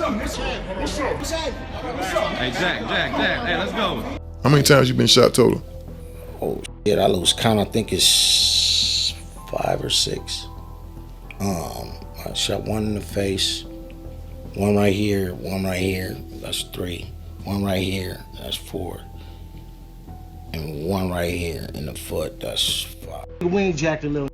Hey, Jack. Hey, let's go. How many times you been shot total? Oh shit, I lose count. I think it's 5 or 6. I shot one in the face, one right here, that's 3. One right here, that's 4. And one right here in the foot, that's 5. We ain't jacked a little.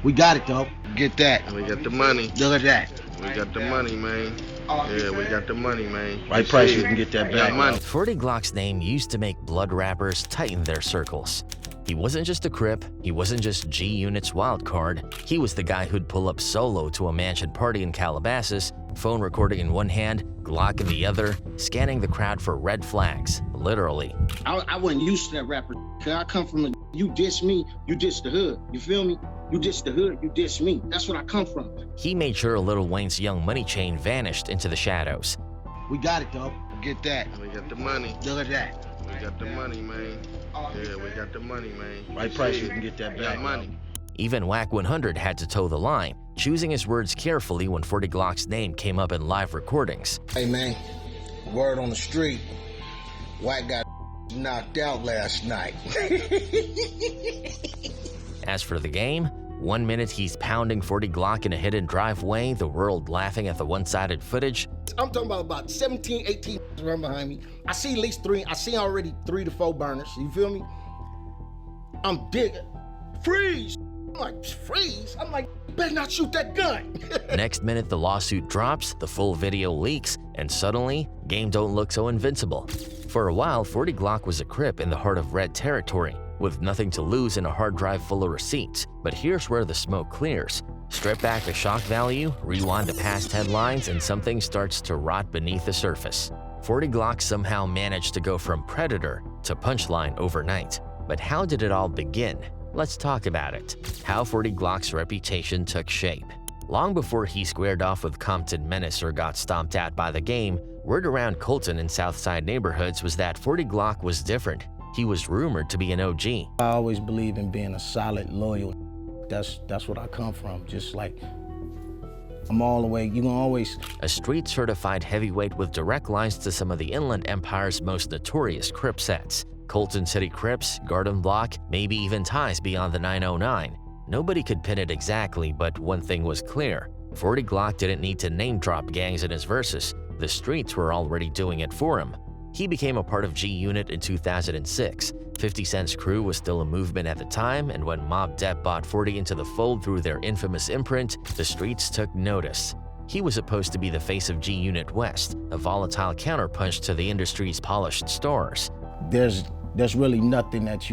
We got it though. Get that. We got the money. Look at that. We got the money, man. Yeah, we got the money, man. Right price, you can get that back. Money. 40 Glocc's name used to make blood rappers tighten their circles. He wasn't just a Crip, he wasn't just G-Unit's wild card, he was the guy who'd pull up solo to a mansion party in Calabasas, phone recording in one hand, Glocc in the other, scanning the crowd for red flags, literally. I wasn't used to that rapper, cause I come from you diss me, you diss the hood, you feel me? You diss the hood, you diss me. That's what I come from. He made sure Lil Wayne's Young Money chain vanished into the shadows. We got it though. Get that. We got the money. Look at that. We got the money, man. Yeah, we got the money, man. Right price, you can get that back. Money. Even Wack 100 had to toe the line, choosing his words carefully when 40 Glocc's name came up in live recordings. Hey man, word on the street, Wack got knocked out last night. As for the game, 1 minute he's pounding 40 Glocc in a hidden driveway, the world laughing at the one-sided footage. I'm talking about 17, 18 run behind me. I see at least 3. I see already 3 to 4 burners. You feel me? I'm digging. Freeze! I'm like, freeze? I'm like, you better not shoot that gun. Next minute, the lawsuit drops, the full video leaks, and suddenly, game don't look so invincible. For a while, 40 Glocc was a Crip in the heart of red territory, with nothing to lose and a hard drive full of receipts. But here's where the smoke clears. Strip back the shock value, rewind the past headlines, and something starts to rot beneath the surface. 40 Glocc somehow managed to go from predator to punchline overnight. But how did it all begin? Let's talk about it. How 40 Glocc's reputation took shape. Long before he squared off with Compton Menace or got stomped out by the game, word around Colton and Southside neighborhoods was that 40 Glocc was different. He was rumored to be an OG. I always believe in being a solid, loyal. That's what I come from. Just like, I'm all the way, you gonna always. A street-certified heavyweight with direct lines to some of the Inland Empire's most notorious Crip sets. Colton City Crips, Garden Block, maybe even ties beyond the 909. Nobody could pin it exactly, but one thing was clear. 40 Glocc didn't need to name-drop gangs in his verses. The streets were already doing it for him. He became a part of G-Unit in 2006. 50 Cent's crew was still a movement at the time, and when Mobb Depp bought 40 into the fold through their infamous imprint, the streets took notice. He was supposed to be the face of G-Unit West, a volatile counterpunch to the industry's polished stars. There's really nothing that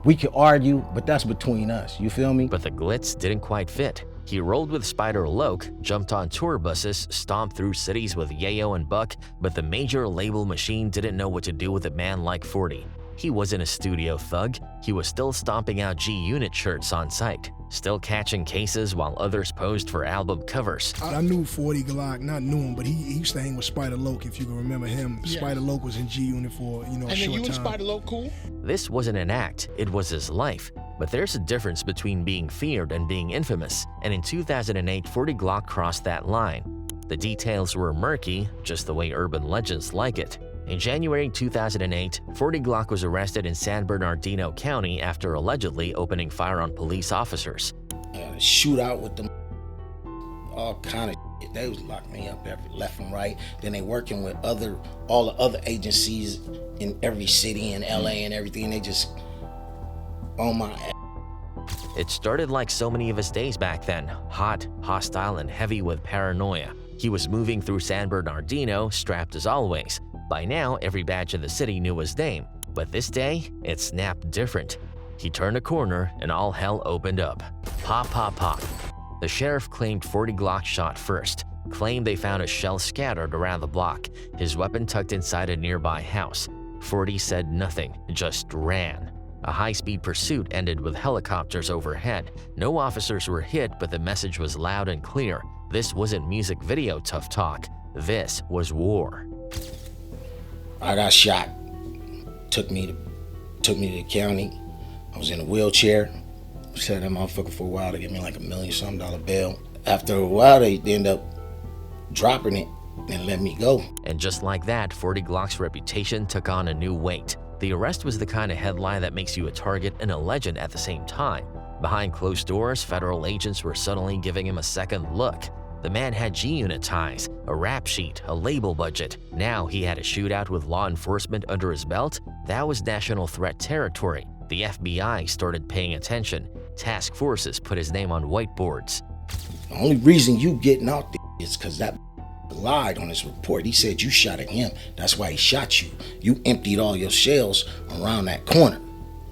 we could argue, but that's between us, you feel me? But the glitz didn't quite fit. He rolled with Spider Loc, jumped on tour buses, stomped through cities with Yayo and Buck, but the major label machine didn't know what to do with a man like 40. He wasn't a studio thug, he was still stomping out G-Unit shirts on site, still catching cases while others posed for album covers. I knew 40 Glocc, not knew him, but he used to hang with Spider Loc, if you can remember him. Yeah. Spider Loc was in G-Unit for, a short time. And then you and Spider Loc cool? This wasn't an act, it was his life. But there's a difference between being feared and being infamous, and in 2008, 40 Glocc crossed that line. The details were murky, just the way urban legends like it. In January 2008, 40 Glocc was arrested in San Bernardino County after allegedly opening fire on police officers. Shootout with them, all kind of shit. They was locking me up left and right. Then they working with all the other agencies in every city in LA and everything. They just on my ass. It started like so many of his days back then, hot, hostile, and heavy with paranoia. He was moving through San Bernardino, strapped as always. By now, every badge in the city knew his name, but this day, it snapped different. He turned a corner and all hell opened up. Pop, pop, pop. The sheriff claimed 40 Glocc shot first, claimed they found a shell scattered around the block, his weapon tucked inside a nearby house. 40 said nothing, just ran. A high-speed pursuit ended with helicopters overhead. No officers were hit, but the message was loud and clear. This wasn't music video tough talk. This was war. I got shot. Took me to the county. I was in a wheelchair. Sat that motherfucker for a while to get me like $1 million something bail. After a while, they end up dropping it and let me go. And just like that, 40 Glocc's reputation took on a new weight. The arrest was the kind of headline that makes you a target and a legend at the same time. Behind closed doors, federal agents were suddenly giving him a second look. The man had G-Unit ties, a rap sheet, a label budget. Now he had a shootout with law enforcement under his belt. That was national threat territory. The FBI started paying attention. Task forces put his name on whiteboards. The only reason you getting out there is because that lied on his report. He said you shot at him. That's why he shot you. You emptied all your shells around that corner.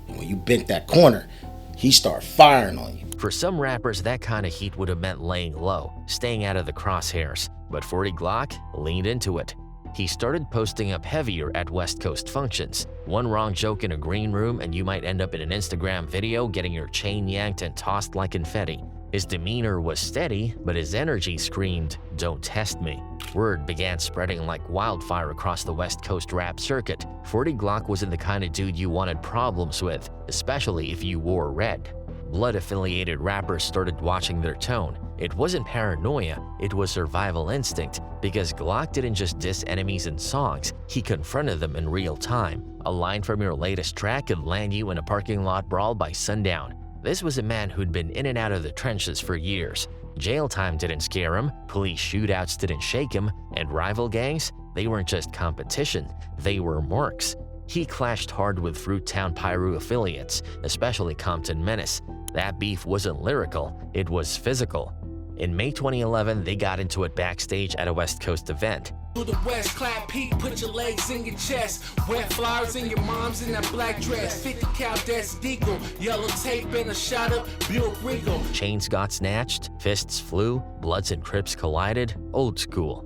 And when you bent that corner, he started firing on you. For some rappers, that kind of heat would have meant laying low, staying out of the crosshairs. But 40 Glocc leaned into it. He started posting up heavier at West Coast functions. One wrong joke in a green room and you might end up in an Instagram video getting your chain yanked and tossed like confetti. His demeanor was steady, but his energy screamed, "Don't test me." Word began spreading like wildfire across the West Coast rap circuit. 40 Glocc wasn't the kind of dude you wanted problems with, especially if you wore red. Blood-affiliated rappers started watching their tone. It wasn't paranoia, it was survival instinct, because Glocc didn't just diss enemies in songs, he confronted them in real time. A line from your latest track could land you in a parking lot brawl by sundown. This was a man who'd been in and out of the trenches for years. Jail time didn't scare him, police shootouts didn't shake him, and rival gangs, they weren't just competition, they were marks. He clashed hard with Fruittown Pyru affiliates, especially Compton Menace. That beef wasn't lyrical, it was physical. In May 2011, they got into it backstage at a West Coast event. To the west, clap Pete, put your legs in your chest. Wear flowers in your mom's in that black dress. 50 cal, that's deagle. Yellow tape and a shot up, Buick Regal. Chains got snatched, fists flew, Bloods and Crips collided, old school.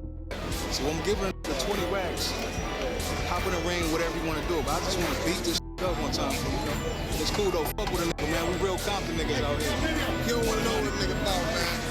So I'm giving the 20 racks. Hop in the ring, whatever you want to do. But I just want to beat this up one time. It's cool though, fuck with a nigga, man. We real Compton niggas out here. You don't want to know what a nigga about, man.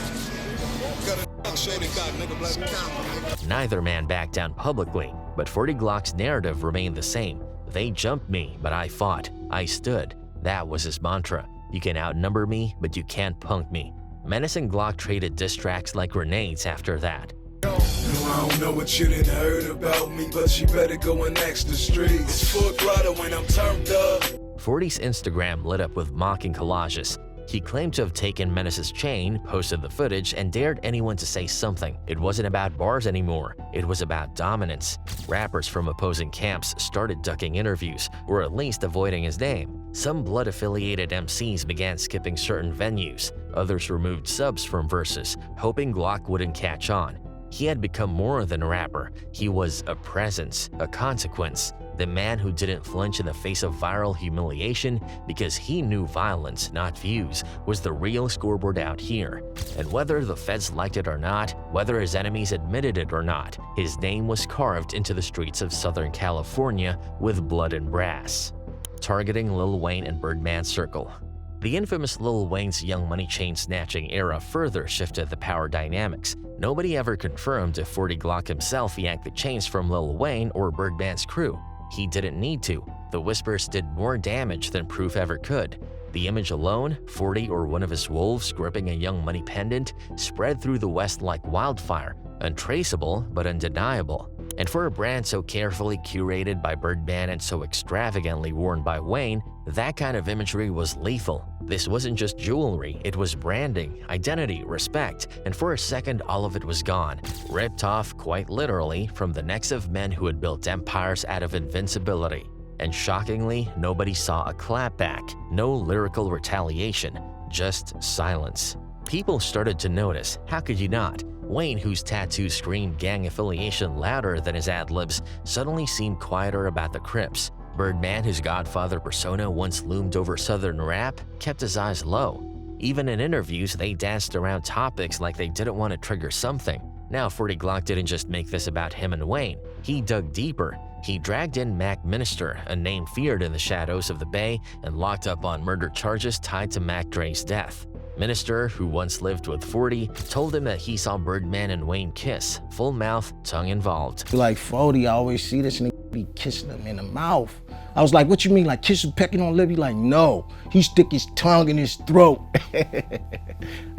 Neither man backed down publicly, but 40 Glocc's narrative remained the same. They jumped me, but I fought. I stood. That was his mantra. You can outnumber me, but you can't punk me. Menace and Glocc traded diss tracks like grenades after that. No, I don't know what you done heard about me, but you better go and ask the streets. It's full throttle when I'm turned up. 40's Instagram lit up with mocking collages. He claimed to have taken Menace's chain, posted the footage, and dared anyone to say something. It wasn't about bars anymore, it was about dominance. Rappers from opposing camps started ducking interviews, or at least avoiding his name. Some blood-affiliated MCs began skipping certain venues. Others removed subs from verses, hoping Glocc wouldn't catch on. He had become more than a rapper. He was a presence, a consequence. The man who didn't flinch in the face of viral humiliation because he knew violence, not views, was the real scoreboard out here. And whether the feds liked it or not, whether his enemies admitted it or not, his name was carved into the streets of Southern California with blood and brass. Targeting Lil Wayne and Birdman's circle. The infamous Lil Wayne's Young Money chain snatching era further shifted the power dynamics. Nobody ever confirmed if 40 Glocc himself yanked the chains from Lil Wayne or Birdman's crew. He didn't need to. The whispers did more damage than proof ever could. The image alone, 40 or one of his wolves gripping a Young Money pendant, spread through the West like wildfire, untraceable but undeniable. And for a brand so carefully curated by Birdman and so extravagantly worn by Wayne, that kind of imagery was lethal. This wasn't just jewelry, it was branding, identity, respect, and for a second all of it was gone, ripped off quite literally from the necks of men who had built empires out of invincibility. And shockingly, nobody saw a clapback, no lyrical retaliation, just silence. People started to notice, how could you not? Wayne, whose tattoos screamed gang affiliation louder than his ad-libs, suddenly seemed quieter about the Crips. Birdman, whose Godfather persona once loomed over Southern rap, kept his eyes low. Even in interviews, they danced around topics like they didn't want to trigger something. Now, 40 Glocc didn't just make this about him and Wayne. He dug deeper. He dragged in Mac Minister, a name feared in the shadows of the Bay and locked up on murder charges tied to Mac Dre's death. Minister, who once lived with 40, told him that he saw Birdman and Wayne kiss, full mouth, tongue involved. Like 40, I always see this nigga be kissing him in the mouth. I was like, what you mean, like kissing, pecking on lip? He like, no. He stick his tongue in his throat.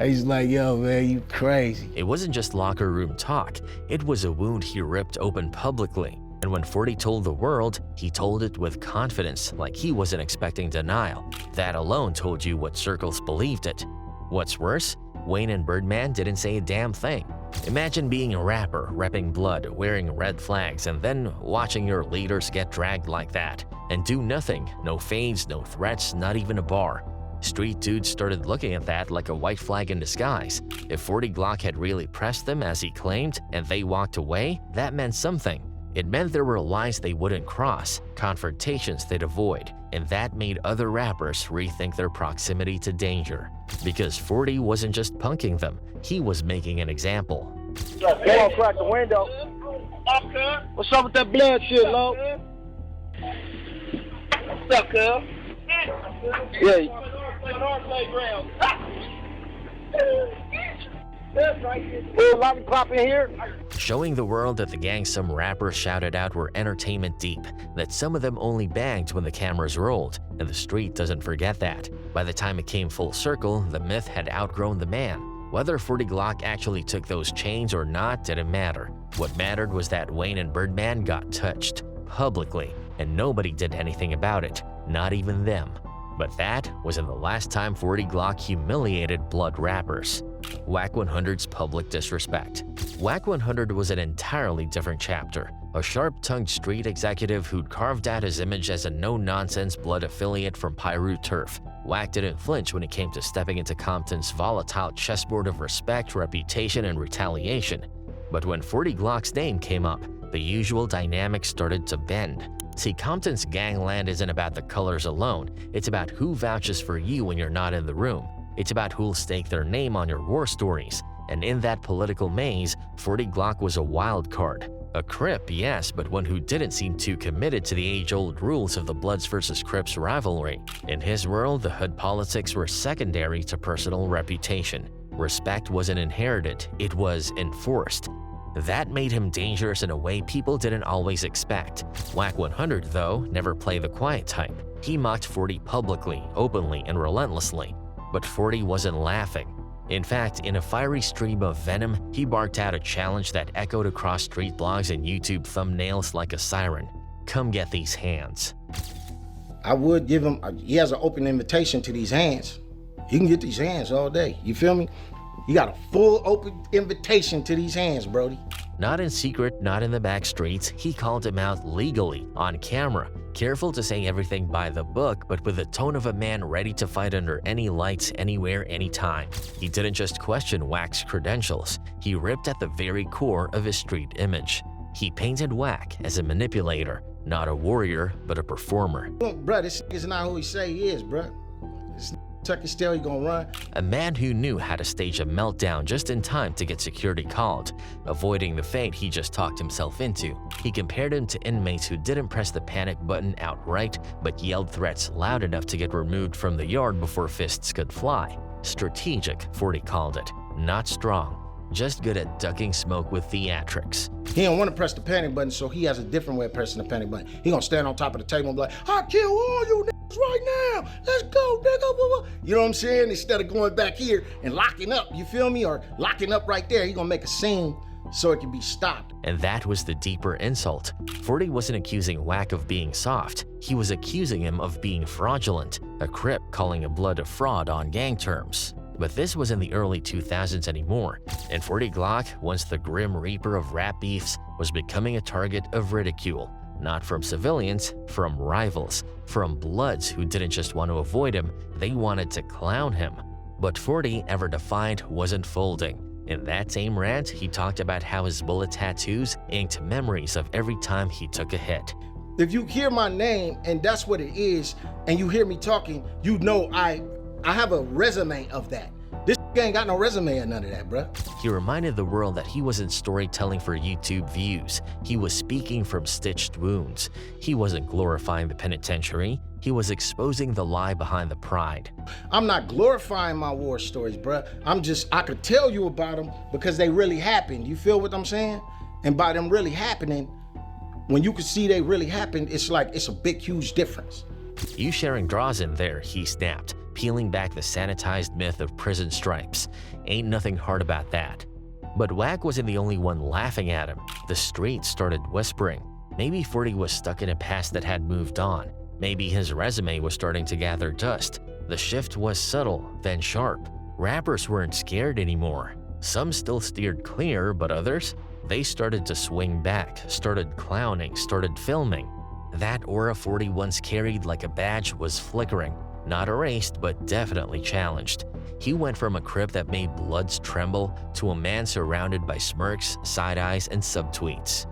He's like, yo, man, you crazy. It wasn't just locker room talk. It was a wound he ripped open publicly. And when 40 told the world, he told it with confidence, like he wasn't expecting denial. That alone told you what circles believed it. What's worse, Wayne and Birdman didn't say a damn thing. Imagine being a rapper, repping blood, wearing red flags, and then watching your leaders get dragged like that. And do nothing, no fades, no threats, not even a bar. Street dudes started looking at that like a white flag in disguise. If 40 Glocc had really pressed them as he claimed, and they walked away, that meant something. It meant there were lines they wouldn't cross, confrontations they'd avoid, and that made other rappers rethink their proximity to danger. Because 40 wasn't just punking them, he was making an example. Come on, crack the window. What's up with that blood shit, Loc? What's up, cuz? Yeah. Lollipop in here. Showing the world that the gangs some rappers shouted out were entertainment deep, that some of them only banged when the cameras rolled, and the street doesn't forget that. By the time it came full circle, the myth had outgrown the man. Whether 40 Glocc actually took those chains or not didn't matter. What mattered was that Wayne and Birdman got touched, publicly, and nobody did anything about it, not even them. But that wasn't the last time 40 Glocc humiliated blood rappers. Wack 100's public disrespect. Wack 100 was an entirely different chapter. A sharp-tongued street executive who'd carved out his image as a no-nonsense blood affiliate from Piru turf. Wack didn't flinch when it came to stepping into Compton's volatile chessboard of respect, reputation, and retaliation. But when 40 Glock's name came up, the usual dynamic started to bend. See, Compton's gangland isn't about the colors alone, it's about who vouches for you when you're not in the room. It's about who'll stake their name on your war stories. And in that political maze, 40 Glocc was a wild card. A Crip, yes, but one who didn't seem too committed to the age-old rules of the Bloods versus Crips rivalry. In his world, the hood politics were secondary to personal reputation. Respect wasn't inherited, it was enforced. That made him dangerous in a way people didn't always expect. Wack 100, though, never played the quiet type. He mocked 40 publicly, openly, and relentlessly. But 40 wasn't laughing. In fact, in a fiery stream of venom, he barked out a challenge that echoed across street blogs and YouTube thumbnails like a siren. Come get these hands. I would give him, he has an open invitation to these hands. You can get these hands all day, you feel me? You got a full open invitation to these hands, Brody. Not in secret, not in the back streets, he called him out legally, on camera. Careful to say everything by the book, but with the tone of a man ready to fight under any lights, anywhere, anytime. He didn't just question Wack's credentials, he ripped at the very core of his street image. He painted Wack as a manipulator, not a warrior, but a performer. Look, bruh, this is not who he say he is, bruh. This tuck his tail, he gonna run. A man who knew how to stage a meltdown just in time to get security called, avoiding the fate he just talked himself into. He compared him to inmates who didn't press the panic button outright, but yelled threats loud enough to get removed from the yard before fists could fly. Strategic, 40 called it, not strong. Just good at ducking smoke with theatrics. He don't want to press the panic button, so he has a different way of pressing the panic button. He gonna stand on top of the table and be like, I'll kill all you niggas right now. Let's go, nigga. You know what I'm saying? Instead of going back here and locking up, you feel me? Or locking up right there, he gonna make a scene so it can be stopped. And that was the deeper insult. 40 wasn't accusing Wack of being soft. He was accusing him of being fraudulent, a Crip calling a blood a fraud on gang terms. But this was in the early 2000s anymore, and 40 Glocc, once the grim reaper of rap beefs, was becoming a target of ridicule. Not from civilians, from rivals, from bloods who didn't just want to avoid him, they wanted to clown him. But 40, ever defiant, wasn't folding. In that same rant, he talked about how his bullet tattoos inked memories of every time he took a hit. If you hear my name and that's what it is, and you hear me talking, you know I have a resume of that. This ain't got no resume or none of that, bruh. He reminded the world that he wasn't storytelling for YouTube views. He was speaking from stitched wounds. He wasn't glorifying the penitentiary. He was exposing the lie behind the pride. I'm not glorifying my war stories, bruh. I could tell you about them because they really happened. You feel what I'm saying? And by them really happening, when you can see they really happened, it's like it's a big, huge difference. "You sharing draws in there," he snapped, peeling back the sanitized myth of prison stripes. "Ain't nothing hard about that." But Wack wasn't the only one laughing at him. The streets started whispering. Maybe 40 was stuck in a past that had moved on. Maybe his resume was starting to gather dust. The shift was subtle, then sharp. Rappers weren't scared anymore. Some still steered clear, but others? They started to swing back, started clowning, started filming. That aura 40 once carried like a badge was flickering. Not erased, but definitely challenged. He went from a Crip that made bloods tremble to a man surrounded by smirks, side-eyes, and subtweets.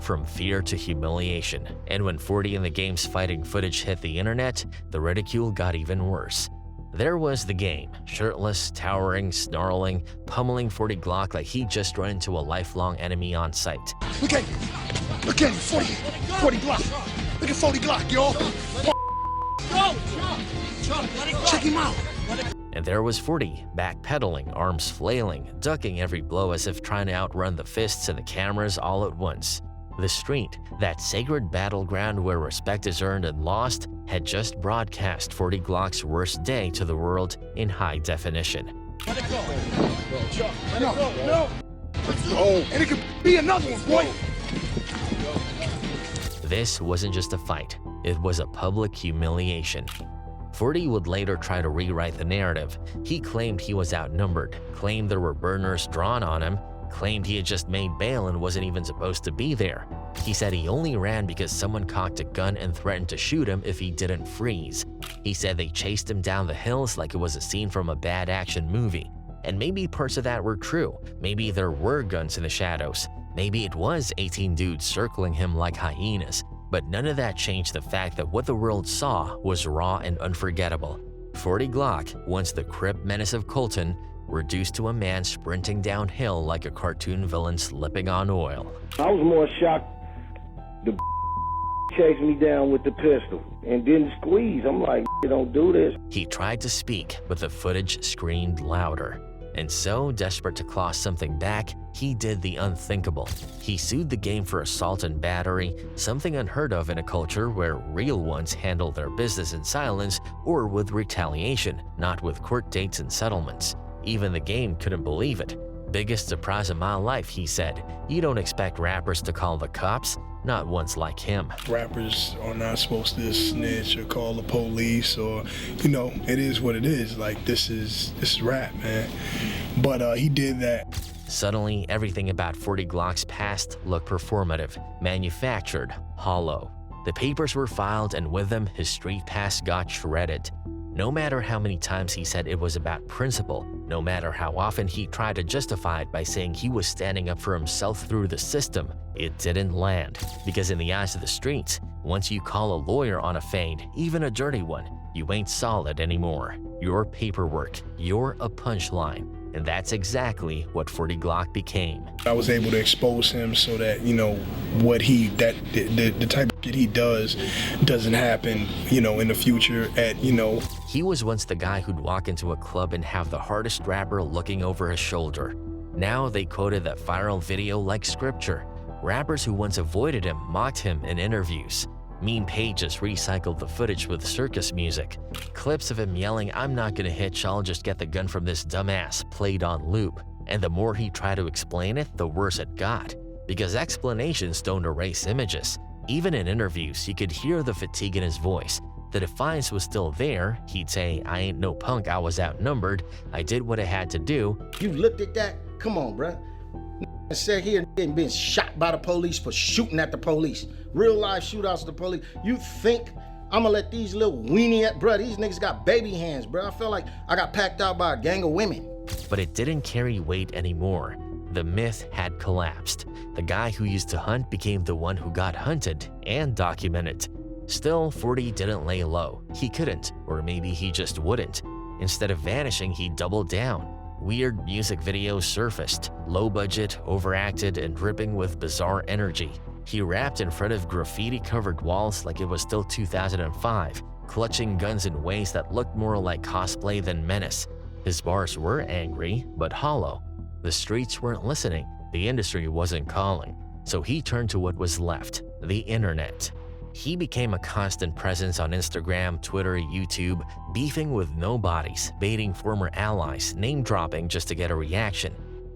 From fear to humiliation. And when 40 and the Game's fighting footage hit the internet, the ridicule got even worse. There was the Game, shirtless, towering, snarling, pummeling 40 Glocc like he'd just run into a lifelong enemy on sight. Look at him, 40 Glocc. Look at 40 Glocc, y'all. Check him out. And there was 40, backpedaling, arms flailing, ducking every blow as if trying to outrun the fists and the cameras all at once. The street, that sacred battleground where respect is earned and lost, had just broadcast 40 Glock's worst day to the world in high definition. Let it go. No. And it could be another one, boy. This wasn't just a fight, it was a public humiliation. 40 would later try to rewrite the narrative. He claimed he was outnumbered, claimed there were burners drawn on him, claimed he had just made bail and wasn't even supposed to be there. He said he only ran because someone cocked a gun and threatened to shoot him if he didn't freeze. He said they chased him down the hills like it was a scene from a bad action movie. And maybe parts of that were true. Maybe there were guns in the shadows. Maybe it was 18 dudes circling him like hyenas. But none of that changed the fact that what the world saw was raw and unforgettable. 40 Glocc, once the Crip menace of Colton, reduced to a man sprinting downhill like a cartoon villain slipping on oil. I was more shocked the chased me down with the pistol and didn't squeeze. I'm like, don't do this. He tried to speak, but the footage screamed louder. And so, desperate to claw something back, he did the unthinkable. He sued the Game for assault and battery, something unheard of in a culture where real ones handle their business in silence or with retaliation, not with court dates and settlements. Even the Game couldn't believe it. "Biggest surprise of my life," he said. "You don't expect rappers to call the cops, not ones like him." Rappers are not supposed to snitch or call the police, or, it is what it is. Like, this is rap, man. But he did that. Suddenly, everything about 40 Glock's past looked performative, manufactured, hollow. The papers were filed, and with them, his street past got shredded. No matter how many times he said it was about principle, no matter how often he tried to justify it by saying he was standing up for himself through the system, it didn't land. Because in the eyes of the streets, once you call a lawyer on a fade, even a dirty one, you ain't solid anymore. You're paperwork, you're a punchline. And that's exactly what 40 Glocc became. I was able to expose him so that, the type of shit he does doesn't happen, in the future He was once the guy who'd walk into a club and have the hardest rapper looking over his shoulder. Now they quoted that viral video like scripture. Rappers who once avoided him mocked him in interviews. Meme pages recycled the footage with circus music. Clips of him yelling, "I'm not gonna hit y'all, just get the gun from this dumbass," played on loop. And the more he tried to explain it, the worse it got. Because explanations don't erase images. Even in interviews, you could hear the fatigue in his voice. The defiance was still there. He'd say, "I ain't no punk, I was outnumbered. I did what I had to do." You looked at that? Come on, bruh. Sat here and been shot by the police for shooting at the police. Real life shootouts at the police. You think I'm gonna let these little weenie, bruh, these niggas got baby hands, bruh. I felt like I got packed out by a gang of women. But it didn't carry weight anymore. The myth had collapsed. The guy who used to hunt became the one who got hunted and documented. Still, 40 didn't lay low. He couldn't, or maybe he just wouldn't. Instead of vanishing, he doubled down. Weird music videos surfaced, low budget, overacted, and dripping with bizarre energy. He rapped in front of graffiti-covered walls like it was still 2005, clutching guns in ways that looked more like cosplay than menace. His bars were angry, but hollow. The streets weren't listening, the industry wasn't calling. So he turned to what was left, the internet. He became a constant presence on Instagram, Twitter, YouTube, beefing with nobodies, baiting former allies, name-dropping just to get a reaction.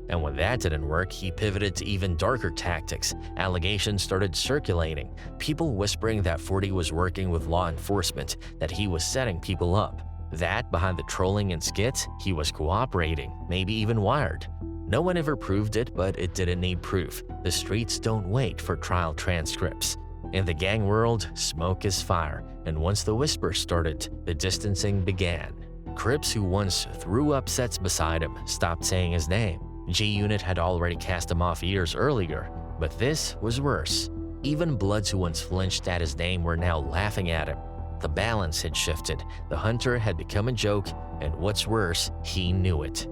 And when that didn't work, he pivoted to even darker tactics. Allegations started circulating, people whispering that 40 was working with law enforcement, that he was setting people up. That, behind the trolling and skits, he was cooperating, maybe even wired. No one ever proved it, but it didn't need proof. The streets don't wait for trial transcripts. In the gang world, smoke is fire, and once the whispers started, the distancing began. Crips who once threw up sets beside him stopped saying his name. G-Unit had already cast him off years earlier, but this was worse. Even Bloods who once flinched at his name were now laughing at him. The balance had shifted, the hunter had become a joke, and what's worse, he knew it.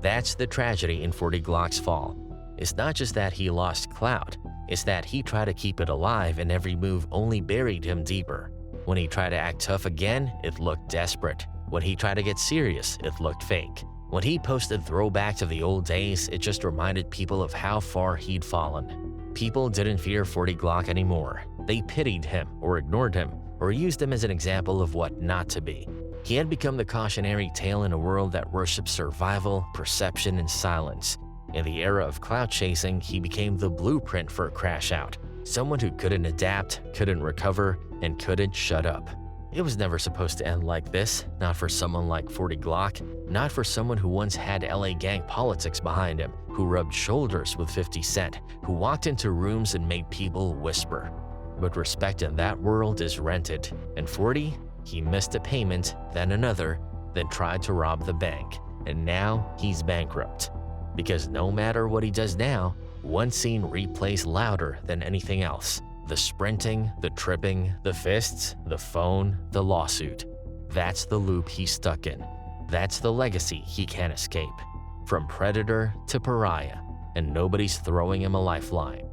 That's the tragedy in 40 Glocc's fall. It's not just that he lost clout, it's that he tried to keep it alive and every move only buried him deeper. When he tried to act tough again, it looked desperate. When he tried to get serious, it looked fake. When he posted throwbacks of the old days, it just reminded people of how far he'd fallen. People didn't fear 40 Glocc anymore. They pitied him or ignored him or used him as an example of what not to be. He had become the cautionary tale in a world that worships survival, perception, and silence. In the era of clout chasing, he became the blueprint for a crash out. Someone who couldn't adapt, couldn't recover, and couldn't shut up. It was never supposed to end like this, not for someone like 40 Glocc, not for someone who once had LA gang politics behind him, who rubbed shoulders with 50 Cent, who walked into rooms and made people whisper. But respect in that world is rented, and 40, he missed a payment, then another, then tried to rob the bank, and now he's bankrupt. Because no matter what he does now, one scene replays louder than anything else. The sprinting, the tripping, the fists, the phone, the lawsuit. That's the loop he's stuck in. That's the legacy he can't escape. From predator to pariah, and nobody's throwing him a lifeline.